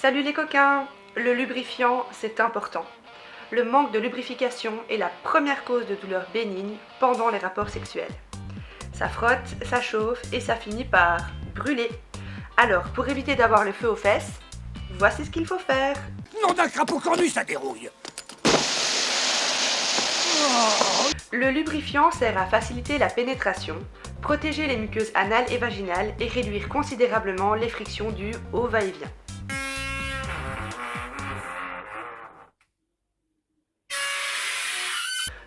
Salut les coquins! Le lubrifiant, c'est important. Le manque de lubrification est la première cause de douleurs bénignes pendant les rapports sexuels. Ça frotte, ça chauffe et ça finit par brûler. Alors, pour éviter d'avoir le feu aux fesses, voici ce qu'il faut faire. Nom d'un crapaud cornu, ça dérouille! Le lubrifiant sert à faciliter la pénétration, protéger les muqueuses anales et vaginales et réduire considérablement les frictions dues au va-et-vient.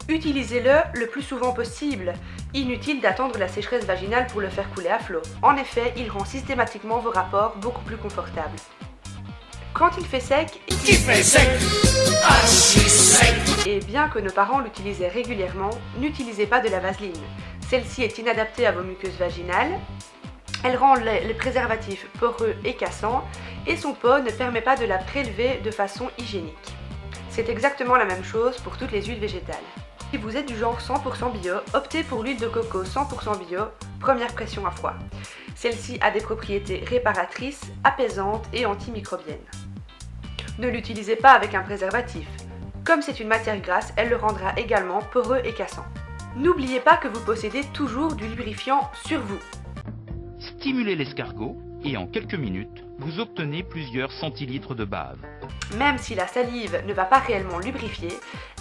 Utilisez-le le plus souvent possible. Inutile d'attendre la sécheresse vaginale pour le faire couler à flot. En effet, il rend systématiquement vos rapports beaucoup plus confortables. Quand il fait sec, et bien que nos parents l'utilisaient régulièrement, n'utilisez pas de la vaseline. Celle-ci est inadaptée à vos muqueuses vaginales. Elle rend les préservatifs poreux et cassants et son pot ne permet pas de la prélever de façon hygiénique. C'est exactement la même chose pour toutes les huiles végétales. Si vous êtes du genre 100% bio, optez pour l'huile de coco 100% bio, première pression à froid. Celle-ci a des propriétés réparatrices, apaisantes et antimicrobiennes. Ne l'utilisez pas avec un préservatif. Comme c'est une matière grasse, elle le rendra également poreux et cassant. N'oubliez pas que vous possédez toujours du lubrifiant sur vous. Stimulez l'escargot et en quelques minutes, vous obtenez plusieurs centilitres de bave. Même si la salive ne va pas réellement lubrifier,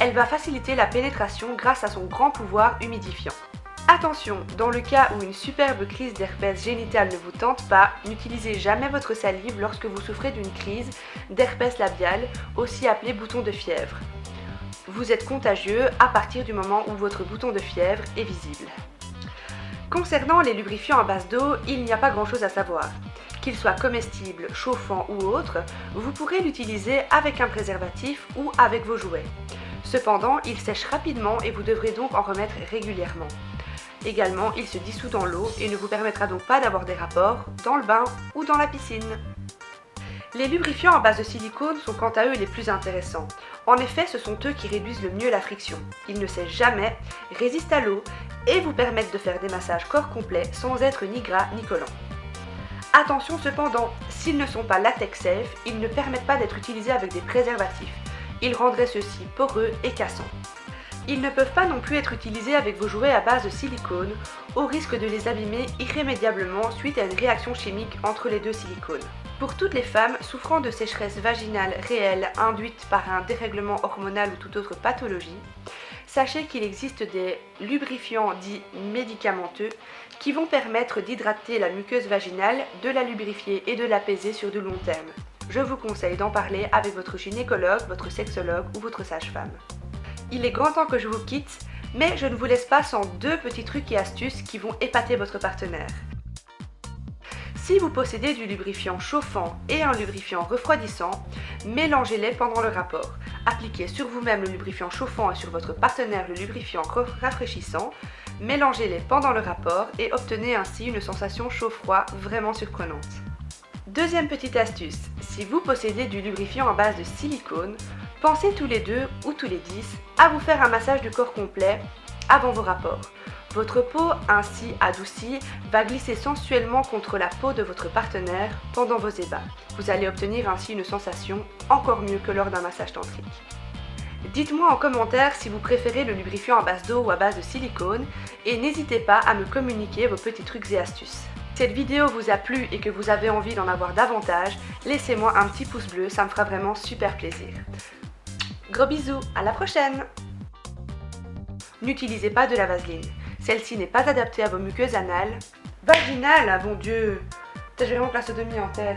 elle va faciliter la pénétration grâce à son grand pouvoir humidifiant. Attention, dans le cas où une superbe crise d'herpès génital ne vous tente pas, n'utilisez jamais votre salive lorsque vous souffrez d'une crise d'herpès labial, aussi appelé bouton de fièvre. Vous êtes contagieux à partir du moment où votre bouton de fièvre est visible. Concernant les lubrifiants à base d'eau, il n'y a pas grand-chose à savoir. Qu'il soit comestible, chauffant ou autre, vous pourrez l'utiliser avec un préservatif ou avec vos jouets. Cependant, il sèche rapidement et vous devrez donc en remettre régulièrement. Également, il se dissout dans l'eau et ne vous permettra donc pas d'avoir des rapports dans le bain ou dans la piscine. Les lubrifiants à base de silicone sont quant à eux les plus intéressants. En effet, ce sont eux qui réduisent le mieux la friction. Ils ne sèchent jamais, résistent à l'eau et vous permettent de faire des massages corps complet sans être ni gras ni collants. Attention cependant, s'ils ne sont pas latex safe, ils ne permettent pas d'être utilisés avec des préservatifs. Ils rendraient ceux-ci poreux et cassants. Ils ne peuvent pas non plus être utilisés avec vos jouets à base de silicone, au risque de les abîmer irrémédiablement suite à une réaction chimique entre les deux silicones. Pour toutes les femmes souffrant de sécheresse vaginale réelle induite par un dérèglement hormonal ou toute autre pathologie, sachez qu'il existe des lubrifiants dits médicamenteux qui vont permettre d'hydrater la muqueuse vaginale, de la lubrifier et de l'apaiser sur du long terme. Je vous conseille d'en parler avec votre gynécologue, votre sexologue ou votre sage-femme. Il est grand temps que je vous quitte, mais je ne vous laisse pas sans deux petits trucs et astuces qui vont épater votre partenaire. Si vous possédez du lubrifiant chauffant et un lubrifiant refroidissant, mélangez-les pendant le rapport. Appliquez sur vous-même le lubrifiant chauffant et sur votre partenaire le lubrifiant rafraîchissant. Mélangez-les pendant le rapport et obtenez ainsi une sensation chaud-froid vraiment surprenante. Deuxième petite astuce, si vous possédez du lubrifiant à base de silicone, pensez tous les 2 ou tous les 10 à vous faire un massage du corps complet avant vos rapports. Votre peau, ainsi adoucie, va glisser sensuellement contre la peau de votre partenaire pendant vos ébats. Vous allez obtenir ainsi une sensation encore mieux que lors d'un massage tantrique. Dites-moi en commentaire si vous préférez le lubrifiant à base d'eau ou à base de silicone et n'hésitez pas à me communiquer vos petits trucs et astuces. Si cette vidéo vous a plu et que vous avez envie d'en avoir davantage, laissez-moi un petit pouce bleu, ça me fera vraiment super plaisir. Gros bisous, à la prochaine! N'utilisez pas de la vaseline. Celle-ci n'est pas adaptée à vos muqueuses anales. Vaginales, bon Dieu! J'ai vraiment classe demi en tête.